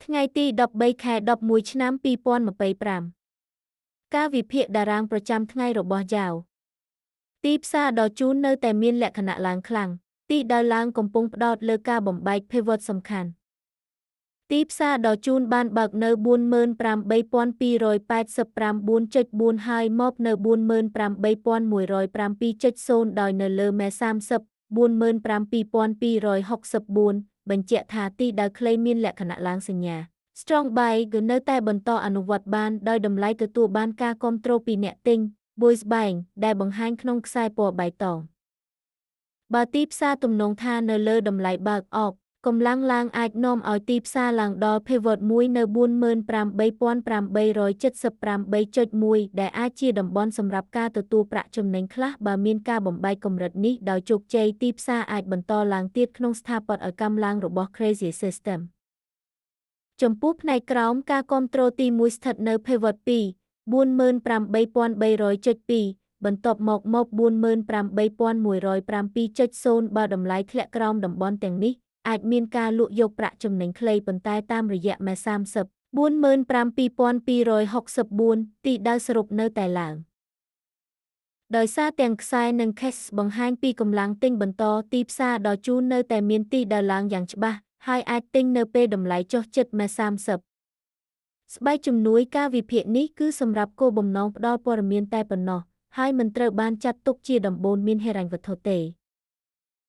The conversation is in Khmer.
ថ្ងៃទី13ខែ11ឆ្នាំ2025ការវិភាគតារាងប្រចាំថ្ងៃរបស់យ៉ាវទីផ្សារដ៏ជូននៅតែមានលក្ខណៈឡើងខ្លាំងទីដើរឡើងកំពុងផ្ដោតលើការបំបែក pivot សំខាន់ទីផ្សារដ៏ជូនបានបើកនៅ 48,289.4 ហើយមកនៅ 48,107.0 ដោយនៅលើមេ30 47,264 បញ្ជាក់ថាទីដើរខ្លីមានលក្ខណៈឡើងសញ្ញា Strong Buy គឺនៅតែបន្តអនុវត្តបានដោយតម្លៃទទួលបានការគាំទ្រពីអ្នកទិញ Bullish Buying ដែលបង្ហាញក្នុងខ្សែពណ៌បៃតងបើទីផ្សារទំនងថានៅលើតម្លៃបើកអបកម្លាំងឡើងអាចនាំឲ្យទីផ្សារឡើងដល់ pivot មួយនៅ 48,878.1 ដែលអាចជាតំបន់សម្រាប់ការទទួលប្រាក់ចំណេញខ្លះបើមានការបំបែកកម្រិតនេះដោយជោគជ័យទីផ្សារអាចបន្តឡើងទៀតក្នុងស្ថាបត្យកម្មឡើងរបស់ Crazy System ចំពោះផ្នែកក្រោមការគាំទ្រទី1ស្ថិតនៅ pivot 2 48,300.2 បន្ទាប់មក 48,107.0 បើតម្លៃធ្លាក់ក្រោមតំបន់ទាំងនេះអាចមានការលក់យកប្រាក់ចំណេញខ្លីប៉ុន្តែតាមរយៈមេ30 45,264 ទីដៅសរុបនៅតែឡើងដោយសារទាំងខ្សែនិង cash បង្ហាញពីកម្លាំងទិញបន្តទីផ្សារដ៏ជូននៅតែមានទីដើរឡើងយ៉ាងច្បាស់ហើយអាចទិញនៅពេលតម្លៃចុះជិតមេ30ស្បែកជំនួយការវិភាគនេះគឺសម្រាប់គោលបំណងផ្ដល់ព័ត៌មានតែប៉ុណ្ណោះហើយមិនត្រូវបានចាត់ទុកជាដំបូន្មានហិរញ្ញវត្ថុទេ